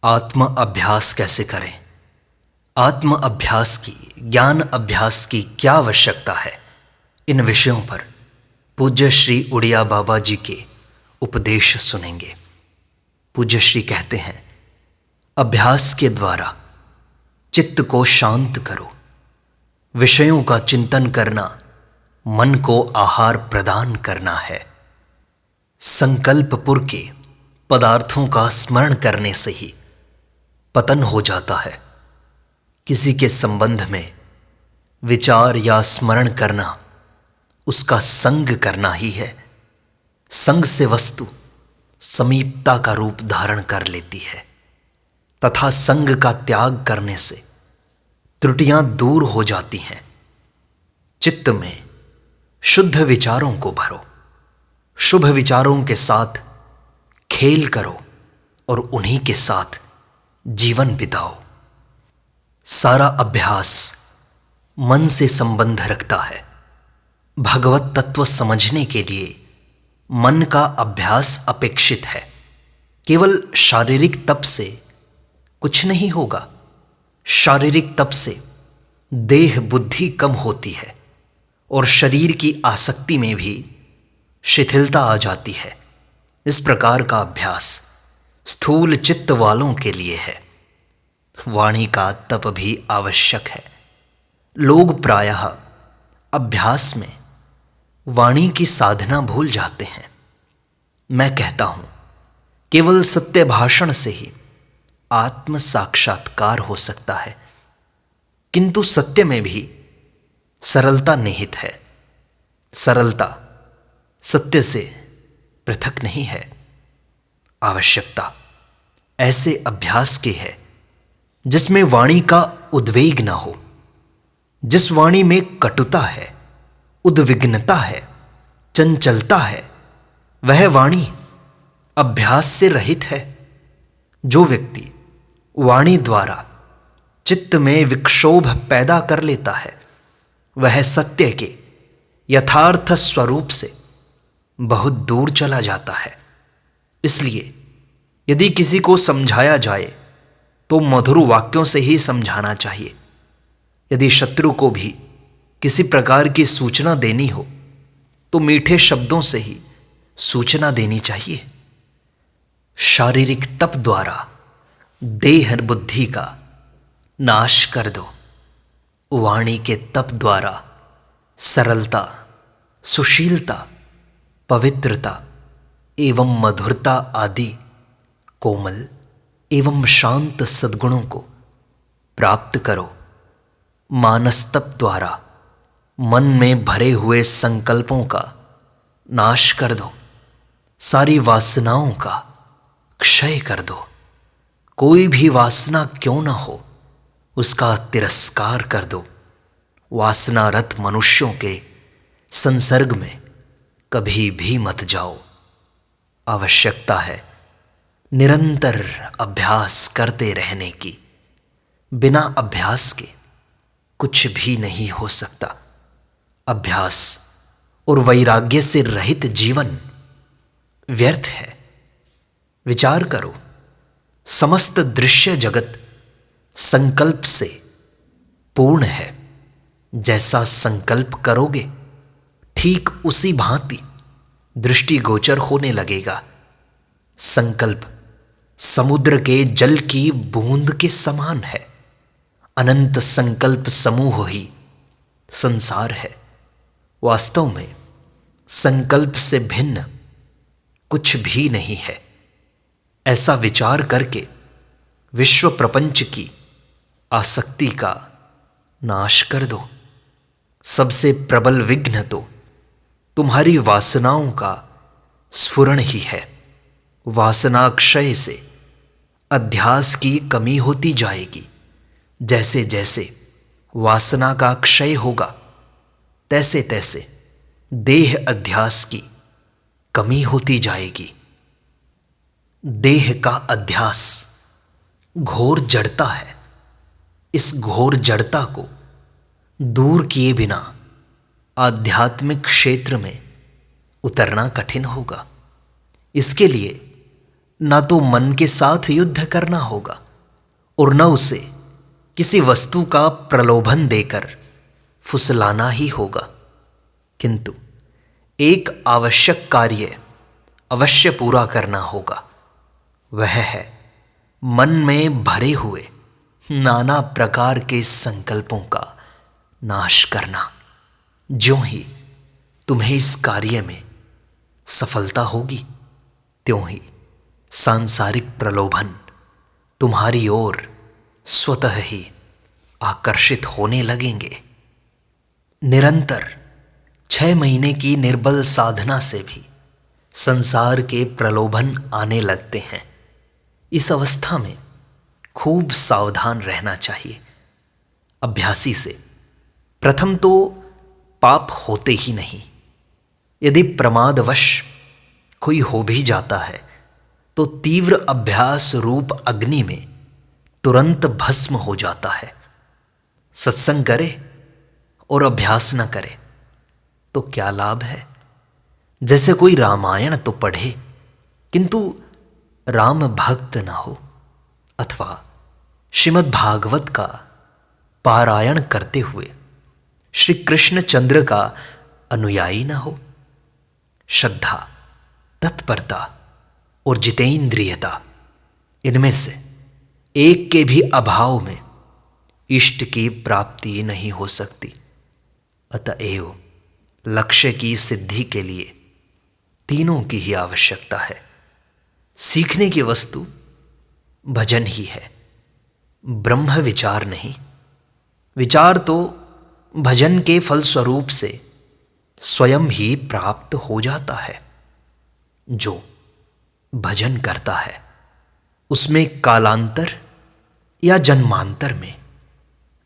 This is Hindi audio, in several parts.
आत्म अभ्यास कैसे करें? आत्म अभ्यास की, ज्ञान अभ्यास की क्या आवश्यकता है? इन विषयों पर पूज्य श्री उड़िया बाबा जी के उपदेश सुनेंगे। पूज्य श्री कहते हैं, अभ्यास के द्वारा चित्त को शांत करो। विषयों का चिंतन करना मन को आहार प्रदान करना है। संकल्पपुर के पदार्थों का स्मरण करने से ही पतन हो जाता है। किसी के संबंध में विचार या स्मरण करना उसका संग करना ही है। संग से वस्तु समीपता का रूप धारण कर लेती है तथा संग का त्याग करने से त्रुटियां दूर हो जाती हैं। चित्त में शुद्ध विचारों को भरो, शुभ विचारों के साथ खेल करो और उन्हीं के साथ जीवन बिताओ। सारा अभ्यास मन से संबंध रखता है। भगवत तत्व समझने के लिए मन का अभ्यास अपेक्षित है। केवल शारीरिक तप से कुछ नहीं होगा। शारीरिक तप से देह बुद्धि कम होती है और शरीर की आसक्ति में भी शिथिलता आ जाती है। इस प्रकार का अभ्यास स्थूल चित्त वालों के लिए है। वाणी का तप भी आवश्यक है। लोग प्रायः अभ्यास में वाणी की साधना भूल जाते हैं। मैं कहता हूं, केवल सत्य भाषण से ही आत्म साक्षात्कार हो सकता है, किंतु सत्य में भी सरलता निहित है। सरलता सत्य से पृथक नहीं है। आवश्यकता ऐसे अभ्यास की है जिसमें वाणी का उद्वेग न हो। जिस वाणी में कटुता है, उद्विग्नता है, चंचलता है, वह वाणी अभ्यास से रहित है। जो व्यक्ति वाणी द्वारा चित्त में विक्षोभ पैदा कर लेता है, वह सत्य के यथार्थ स्वरूप से बहुत दूर चला जाता है। इसलिए यदि किसी को समझाया जाए तो मधुर वाक्यों से ही समझाना चाहिए। यदि शत्रु को भी किसी प्रकार की सूचना देनी हो तो मीठे शब्दों से ही सूचना देनी चाहिए। शारीरिक तप द्वारा देह बुद्धि का नाश कर दो। वाणी के तप द्वारा सरलता, सुशीलता, पवित्रता एवं मधुरता आदि कोमल एवं शांत सद्गुणों को प्राप्त करो। मानस तप द्वारा मन में भरे हुए संकल्पों का नाश कर दो। सारी वासनाओं का क्षय कर दो। कोई भी वासना क्यों न हो, उसका तिरस्कार कर दो। वासनारत मनुष्यों के संसर्ग में कभी भी मत जाओ। आवश्यकता है निरंतर अभ्यास करते रहने की। बिना अभ्यास के कुछ भी नहीं हो सकता। अभ्यास और वैराग्य से रहित जीवन व्यर्थ है। विचार करो, समस्त दृश्य जगत संकल्प से पूर्ण है। जैसा संकल्प करोगे ठीक उसी भांति दृष्टिगोचर होने लगेगा। संकल्प समुद्र के जल की बूंद के समान है। अनंत संकल्प समूह ही संसार है। वास्तव में संकल्प से भिन्न कुछ भी नहीं है। ऐसा विचार करके विश्व प्रपंच की आसक्ति का नाश कर दो। सबसे प्रबल विघ्न तो तुम्हारी वासनाओं का स्फुरण ही है। वासनाक्षय से अध्यास की कमी होती जाएगी। जैसे जैसे वासना का क्षय होगा, तैसे तैसे देह अध्यास की कमी होती जाएगी। देह का अध्यास घोर जड़ता है। इस घोर जड़ता को दूर किए बिना आध्यात्मिक क्षेत्र में उतरना कठिन होगा। इसके लिए ना तो मन के साथ युद्ध करना होगा और न उसे किसी वस्तु का प्रलोभन देकर फुसलाना ही होगा, किंतु एक आवश्यक कार्य अवश्य पूरा करना होगा। वह है मन में भरे हुए नाना प्रकार के संकल्पों का नाश करना। ज्यों ही तुम्हें इस कार्य में सफलता होगी, त्यों ही सांसारिक प्रलोभन तुम्हारी ओर स्वतः ही आकर्षित होने लगेंगे। निरंतर 6 महीने की निर्बल साधना से भी संसार के प्रलोभन आने लगते हैं। इस अवस्था में खूब सावधान रहना चाहिए। अभ्यासी से प्रथम तो पाप होते ही नहीं। यदि प्रमादवश कोई हो भी जाता है तो तीव्र अभ्यास रूप अग्नि में तुरंत भस्म हो जाता है। सत्संग करे और अभ्यास न करे तो क्या लाभ है? जैसे कोई रामायण तो पढ़े किंतु राम भक्त न हो, अथवा श्रीमद् भागवत का पारायण करते हुए श्री कृष्ण चंद्र का अनुयायी न हो। श्रद्धा, तत्परता और जितेंद्रियता, इनमें से एक के भी अभाव में इष्ट की प्राप्ति नहीं हो सकती। अतएव लक्ष्य की सिद्धि के लिए तीनों की ही आवश्यकता है। सीखने की वस्तु भजन ही है, ब्रह्म विचार नहीं। विचार तो भजन के फलस्वरूप से स्वयं ही प्राप्त हो जाता है। जो भजन करता है उसमें कालांतर या जन्मांतर में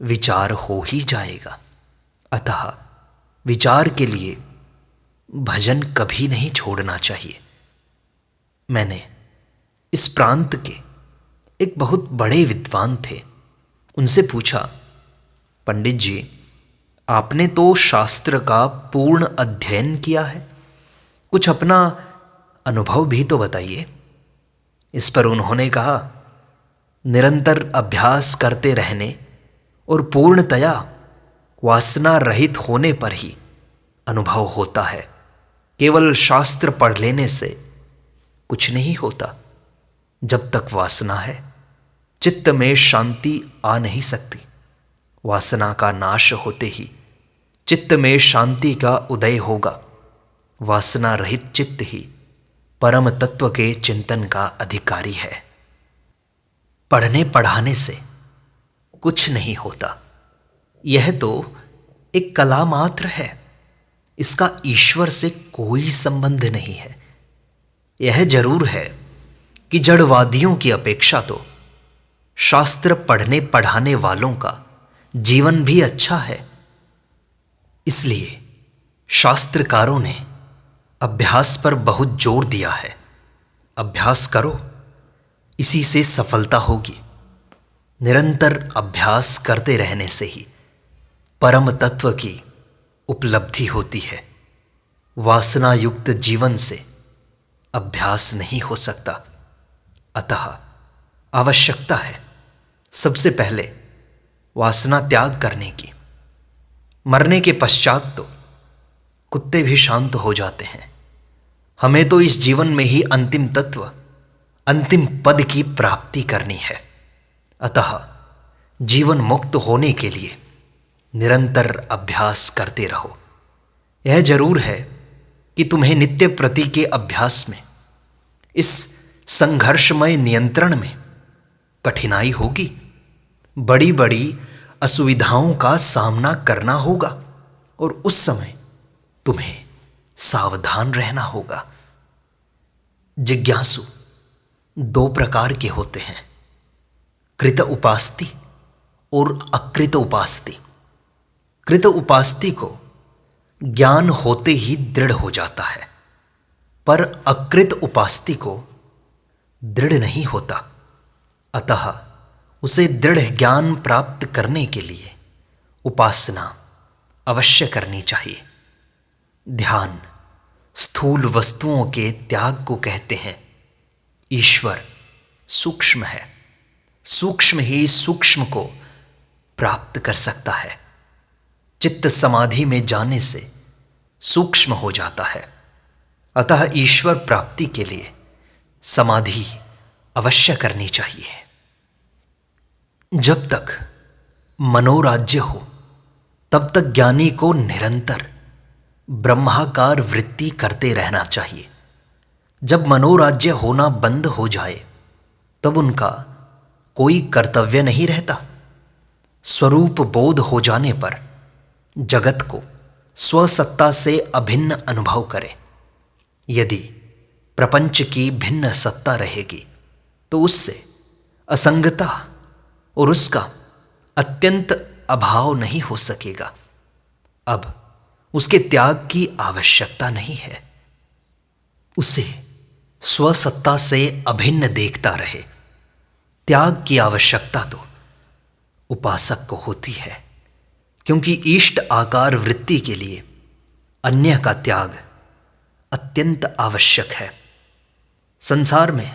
विचार हो ही जाएगा। अतः विचार के लिए भजन कभी नहीं छोड़ना चाहिए। मैंने इस प्रांत के एक बहुत बड़े विद्वान थे, उनसे पूछा, पंडित जी, आपने तो शास्त्र का पूर्ण अध्ययन किया है, कुछ अपना अनुभव भी तो बताइए। इस पर उन्होंने कहा, निरंतर अभ्यास करते रहने और पूर्णतया वासना रहित होने पर ही अनुभव होता है। केवल शास्त्र पढ़ लेने से कुछ नहीं होता। जब तक वासना है चित्त में शांति आ नहीं सकती। वासना का नाश होते ही चित्त में शांति का उदय होगा। वासना रहित चित्त ही परम तत्व के चिंतन का अधिकारी है। पढ़ने पढ़ाने से कुछ नहीं होता। यह तो एक कला मात्र है, इसका ईश्वर से कोई संबंध नहीं है। यह जरूर है कि जड़वादियों की अपेक्षा तो शास्त्र पढ़ने पढ़ाने वालों का जीवन भी अच्छा है। इसलिए शास्त्रकारों ने अभ्यास पर बहुत जोर दिया है। अभ्यास करो, इसी से सफलता होगी। निरंतर अभ्यास करते रहने से ही परम तत्व की उपलब्धि होती है। वासना युक्त जीवन से अभ्यास नहीं हो सकता। अतः आवश्यकता है सबसे पहले वासना त्याग करने की। मरने के पश्चात तो कुत्ते भी शांत हो जाते हैं। हमें तो इस जीवन में ही अंतिम तत्व, अंतिम पद की प्राप्ति करनी है। अतः जीवन मुक्त होने के लिए निरंतर अभ्यास करते रहो। यह जरूर है कि तुम्हें नित्य प्रति के अभ्यास में, इस संघर्षमय नियंत्रण में कठिनाई होगी। बड़ी बड़ी असुविधाओं का सामना करना होगा और उस समय तुम्हें सावधान रहना होगा। जिज्ञासु 2 प्रकार के होते हैं, कृत उपास्ति और अकृत उपास्ति। कृत उपास्ति को ज्ञान होते ही दृढ़ हो जाता है, पर अकृत उपास्ति को दृढ़ नहीं होता। अतः उसे दृढ़ ज्ञान प्राप्त करने के लिए उपासना अवश्य करनी चाहिए। ध्यान स्थूल वस्तुओं के त्याग को कहते हैं। ईश्वर सूक्ष्म है, सूक्ष्म ही सूक्ष्म को प्राप्त कर सकता है। चित्त समाधि में जाने से सूक्ष्म हो जाता है। अतः ईश्वर प्राप्ति के लिए समाधि अवश्य करनी चाहिए। जब तक मनोराज्य हो तब तक ज्ञानी को निरंतर ब्रह्माकार वृत्ति करते रहना चाहिए। जब मनोराज्य होना बंद हो जाए तब उनका कोई कर्तव्य नहीं रहता। स्वरूप बोध हो जाने पर जगत को स्वसत्ता से अभिन्न अनुभव करें। यदि प्रपंच की भिन्न सत्ता रहेगी तो उससे असंगता और उसका अत्यंत अभाव नहीं हो सकेगा। अब उसके त्याग की आवश्यकता नहीं है। उसे स्वसत्ता से अभिन्न देखता रहे। त्याग की आवश्यकता तो उपासक को होती है, क्योंकि इष्ट आकार वृत्ति के लिए अन्य का त्याग अत्यंत आवश्यक है। संसार में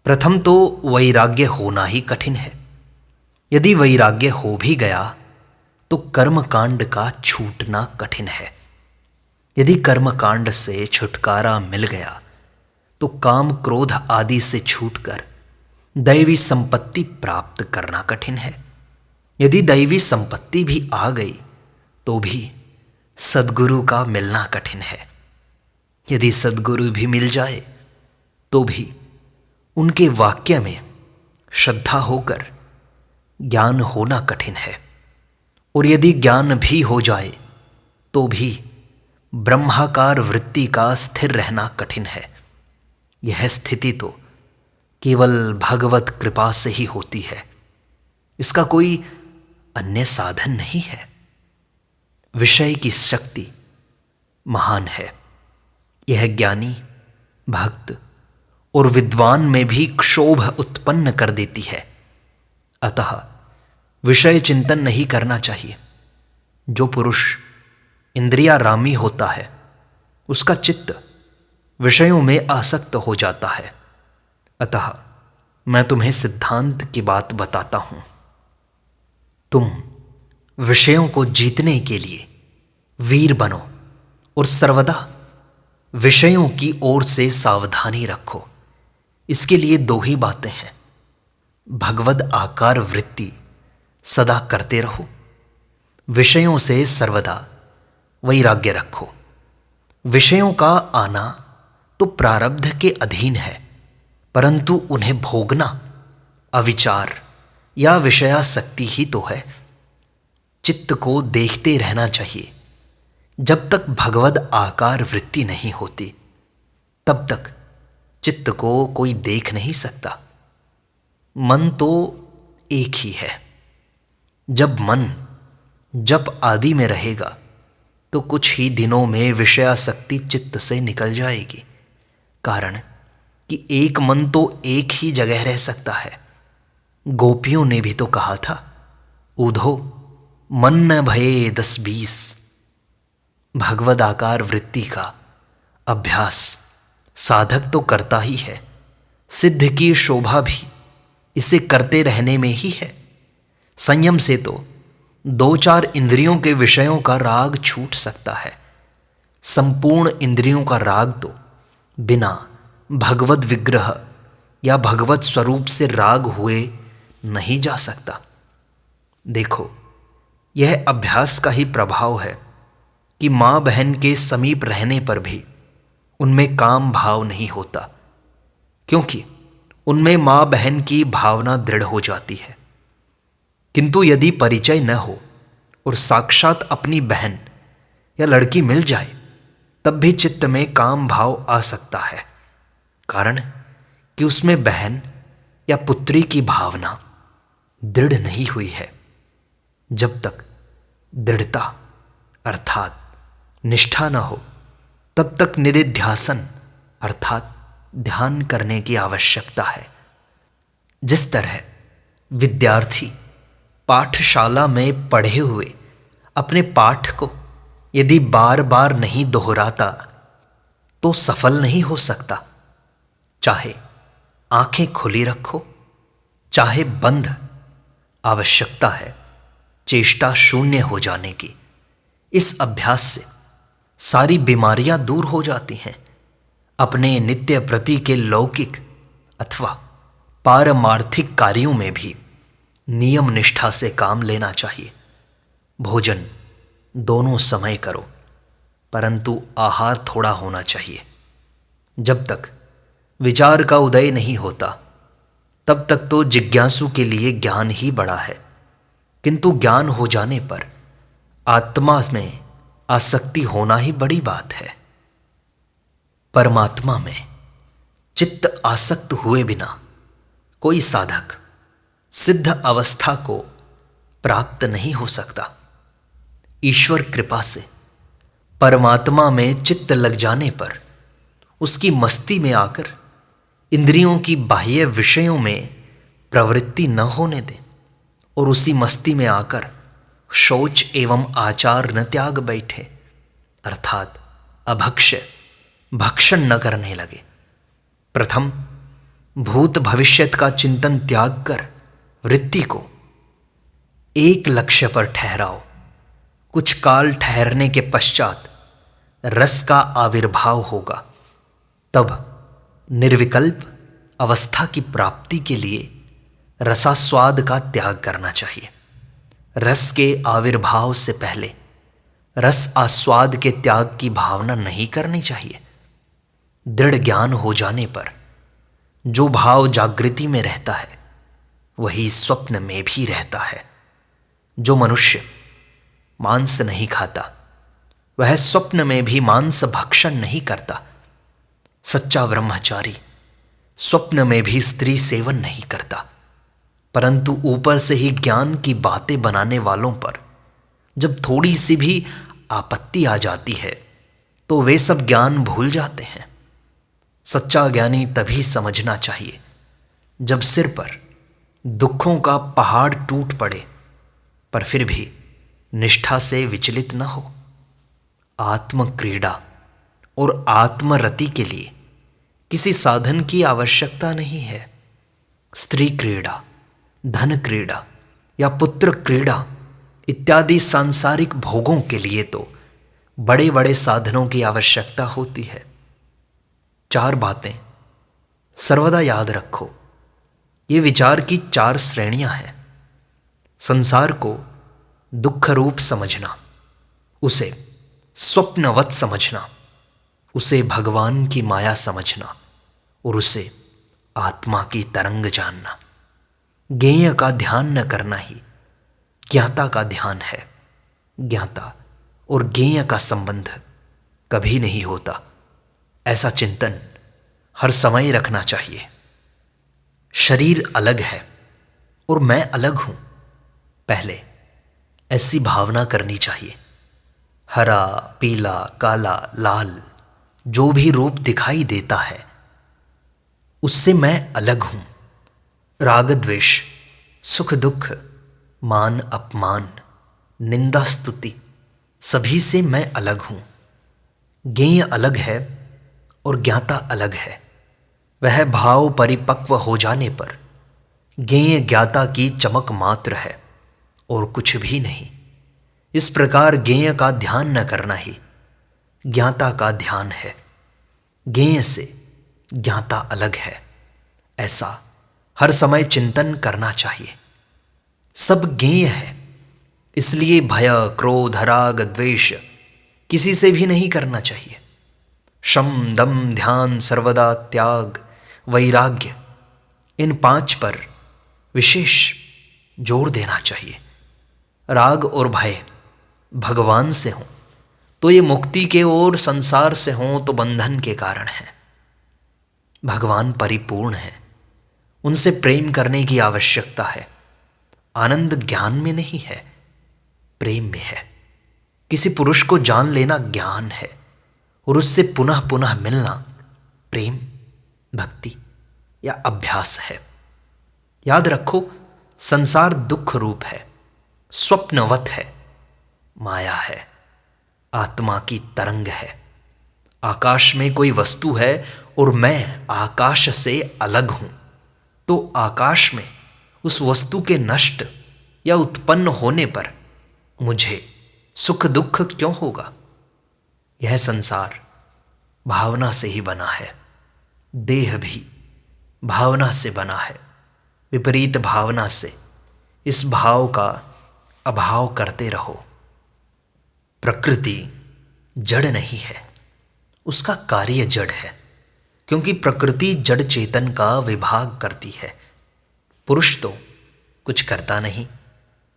प्रथम तो वैराग्य होना ही कठिन है। यदि वैराग्य हो भी गया तो कर्मकांड का छूटना कठिन है। यदि कर्मकांड से छुटकारा मिल गया तो काम क्रोध आदि से छूटकर दैवी संपत्ति प्राप्त करना कठिन है। यदि दैवी संपत्ति भी आ गई तो भी सद्गुरु का मिलना कठिन है। यदि सद्गुरु भी मिल जाए तो भी उनके वाक्य में श्रद्धा होकर ज्ञान होना कठिन है। और यदि ज्ञान भी हो जाए तो भी ब्रह्माकार वृत्ति का स्थिर रहना कठिन है। यह स्थिति तो केवल भगवत कृपा से ही होती है। इसका कोई अन्य साधन नहीं है। विषय की शक्ति महान है। यह ज्ञानी, भक्त और विद्वान में भी क्षोभ उत्पन्न कर देती है। अतः विषय चिंतन नहीं करना चाहिए। जो पुरुष इंद्रियारामी होता है उसका चित्त विषयों में आसक्त हो जाता है। अतः मैं तुम्हें सिद्धांत की बात बताता हूं। तुम विषयों को जीतने के लिए वीर बनो और सर्वदा विषयों की ओर से सावधानी रखो। इसके लिए दो ही बातें हैं। भगवद आकार वृत्ति सदा करते रहो। विषयों से सर्वदा वैराग्य रखो। विषयों का आना तो प्रारब्ध के अधीन है, परंतु उन्हें भोगना अविचार या विषयासक्ति ही तो है। चित्त को देखते रहना चाहिए। जब तक भगवद आकार वृत्ति नहीं होती तब तक चित्त को कोई देख नहीं सकता। मन तो एक ही है। जब मन जप आदि में रहेगा तो कुछ ही दिनों में विषयासक्ति चित्त से निकल जाएगी। कारण कि एक मन तो एक ही जगह रह सकता है। गोपियों ने भी तो कहा था, ऊधो मन न भये 10-20। भगवद आकार वृत्ति का अभ्यास साधक तो करता ही है। सिद्ध की शोभा भी इसे करते रहने में ही है। संयम से तो 2-4 इंद्रियों के विषयों का राग छूट सकता है। संपूर्ण इंद्रियों का राग तो बिना भगवद विग्रह या भगवत स्वरूप से राग हुए नहीं जा सकता। देखो, यह अभ्यास का ही प्रभाव है कि माँ बहन के समीप रहने पर भी उनमें काम भाव नहीं होता, क्योंकि उनमें माँ बहन की भावना दृढ़ हो जाती है। किंतु यदि परिचय न हो और साक्षात अपनी बहन या लड़की मिल जाए तब भी चित्त में काम भाव आ सकता है। कारण कि उसमें बहन या पुत्री की भावना दृढ़ नहीं हुई है। जब तक दृढ़ता अर्थात निष्ठा न हो तब तक निदिध्यासन अर्थात ध्यान करने की आवश्यकता है। जिस तरह विद्यार्थी पाठशाला में पढ़े हुए अपने पाठ को यदि बार बार नहीं दोहराता तो सफल नहीं हो सकता, चाहे आंखें खुली रखो, चाहे बंद। आवश्यकता है चेष्टा शून्य हो जाने की। इस अभ्यास से सारी बीमारियां दूर हो जाती हैं। अपने नित्य प्रति के लौकिक अथवा पारमार्थिक कार्यों में भी नियम निष्ठा से काम लेना चाहिए। भोजन दोनों समय करो, परंतु आहार थोड़ा होना चाहिए। जब तक विचार का उदय नहीं होता, तब तक तो जिज्ञासु के लिए ज्ञान ही बड़ा है, किंतु ज्ञान हो जाने पर आत्मा में आसक्ति होना ही बड़ी बात है। परमात्मा में चित्त आसक्त हुए बिना कोई साधक सिद्ध अवस्था को प्राप्त नहीं हो सकता। ईश्वर कृपा से परमात्मा में चित्त लग जाने पर उसकी मस्ती में आकर इंद्रियों की बाह्य विषयों में प्रवृत्ति न होने दें और उसी मस्ती में आकर शौच एवं आचार न त्याग बैठे, अर्थात अभक्ष्य भक्षण न करने लगे। प्रथम भूत भविष्यत का चिंतन त्याग कर वृत्ति को एक लक्ष्य पर ठहराओ। कुछ काल ठहरने के पश्चात रस का आविर्भाव होगा। तब निर्विकल्प अवस्था की प्राप्ति के लिए रसास्वाद का त्याग करना चाहिए। रस के आविर्भाव से पहले रस आस्वाद के त्याग की भावना नहीं करनी चाहिए। दृढ़ ज्ञान हो जाने पर जो भाव जागृति में रहता है वही स्वप्न में भी रहता है। जो मनुष्य मांस नहीं खाता वह स्वप्न में भी मांस भक्षण नहीं करता। सच्चा ब्रह्मचारी स्वप्न में भी स्त्री सेवन नहीं करता, परंतु ऊपर से ही ज्ञान की बातें बनाने वालों पर जब थोड़ी सी भी आपत्ति आ जाती है तो वे सब ज्ञान भूल जाते हैं। सच्चा ज्ञानी तभी समझना चाहिए जब सिर पर दुखों का पहाड़ टूट पड़े, पर फिर भी निष्ठा से विचलित न हो। आत्म क्रीड़ा और आत्मरति के लिए किसी साधन की आवश्यकता नहीं है। स्त्री क्रीड़ा, धन क्रीड़ा या पुत्र क्रीड़ा इत्यादि सांसारिक भोगों के लिए तो बड़े बड़े साधनों की आवश्यकता होती है। 4 बातें सर्वदा याद रखो। ये विचार की 4 श्रेणियां हैं। संसार को दुख रूप समझना, उसे स्वप्नवत समझना, उसे भगवान की माया समझना और उसे आत्मा की तरंग जानना। ज्ञेय का ध्यान न करना ही ज्ञाता का ध्यान है। ज्ञाता और ज्ञेय का संबंध कभी नहीं होता। ऐसा चिंतन हर समय रखना चाहिए। शरीर अलग है और मैं अलग हूं, पहले ऐसी भावना करनी चाहिए। हरा, पीला, काला, लाल जो भी रूप दिखाई देता है उससे मैं अलग हूं। राग द्वेष, सुख दुख, मान अपमान, निंदा स्तुति सभी से मैं अलग हूं। ज्ञेय अलग है और ज्ञाता अलग है। वह भाव परिपक्व हो जाने पर ज्ञेय ज्ञाता की चमक मात्र है और कुछ भी नहीं। इस प्रकार ज्ञेय का ध्यान न करना ही ज्ञाता का ध्यान है। ज्ञेय से ज्ञाता अलग है, ऐसा हर समय चिंतन करना चाहिए। सब ज्ञेय है, इसलिए भय, क्रोध, राग, द्वेष किसी से भी नहीं करना चाहिए। शम, दम, ध्यान, सर्वदा, त्याग, वैराग्य, इन 5 पर विशेष जोर देना चाहिए। राग और भय भगवान से हों तो ये मुक्ति के और संसार से हों तो बंधन के कारण है। भगवान परिपूर्ण है, उनसे प्रेम करने की आवश्यकता है। आनंद ज्ञान में नहीं है, प्रेम में है। किसी पुरुष को जान लेना ज्ञान है और उससे पुनः पुनः मिलना प्रेम, भक्ति या अभ्यास है। याद रखो, संसार दुख रूप है, स्वप्नवत है, माया है, आत्मा की तरंग है। आकाश में कोई वस्तु है और मैं आकाश से अलग हूं। तो आकाश में उस वस्तु के नष्ट या उत्पन्न होने पर मुझे सुख दुख क्यों होगा? यह संसार भावना से ही बना है, देह भी भावना से बना है। विपरीत भावना से इस भाव का अभाव करते रहो। प्रकृति जड़ नहीं है, उसका कार्य जड़ है, क्योंकि प्रकृति जड़ चेतन का विभाग करती है। पुरुष तो कुछ करता नहीं,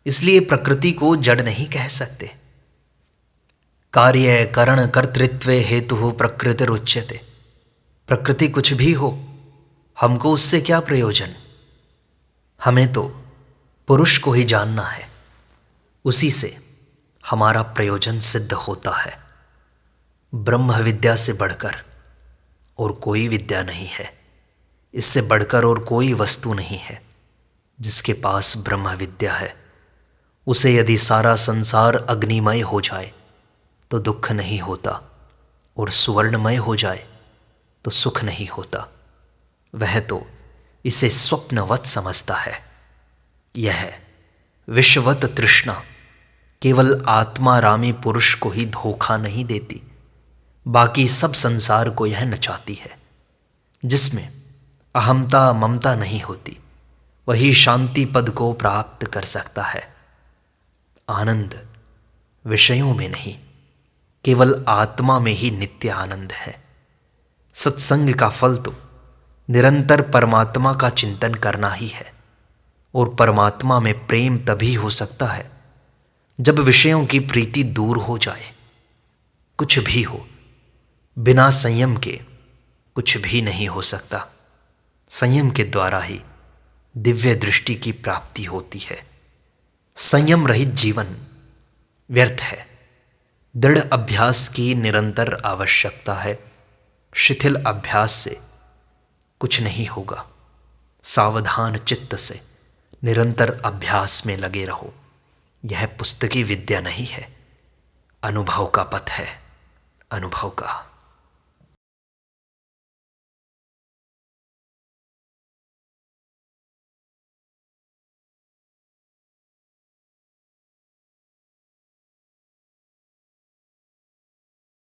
इसलिए प्रकृति को जड़ नहीं कह सकते। कार्य करण कर्तृत्व हेतु प्रकृतिरुच्यते। प्रकृति कुछ भी हो, हमको उससे क्या प्रयोजन? हमें तो पुरुष को ही जानना है, उसी से हमारा प्रयोजन सिद्ध होता है। ब्रह्म विद्या से बढ़कर और कोई विद्या नहीं है, इससे बढ़कर और कोई वस्तु नहीं है। जिसके पास ब्रह्म विद्या है, उसे यदि सारा संसार अग्निमय हो जाए तो दुख नहीं होता, और सुवर्णमय हो जाए तो सुख नहीं होता। वह तो इसे स्वप्नवत समझता है। यह विश्ववत तृष्णा केवल आत्मारामी पुरुष को ही धोखा नहीं देती, बाकी सब संसार को यह नचाती है। जिसमें अहमता ममता नहीं होती, वही शांति पद को प्राप्त कर सकता है। आनंद विषयों में नहीं, केवल आत्मा में ही नित्य आनंद है। सत्संग का फल तो निरंतर परमात्मा का चिंतन करना ही है, और परमात्मा में प्रेम तभी हो सकता है जब विषयों की प्रीति दूर हो जाए। कुछ भी हो, बिना संयम के कुछ भी नहीं हो सकता। संयम के द्वारा ही दिव्य दृष्टि की प्राप्ति होती है। संयम रहित जीवन व्यर्थ है। दृढ़ अभ्यास की निरंतर आवश्यकता है। शिथिल अभ्यास से कुछ नहीं होगा। सावधान चित्त से निरंतर अभ्यास में लगे रहो। यह पुस्तकी विद्या नहीं है, अनुभव का पथ है, अनुभव का।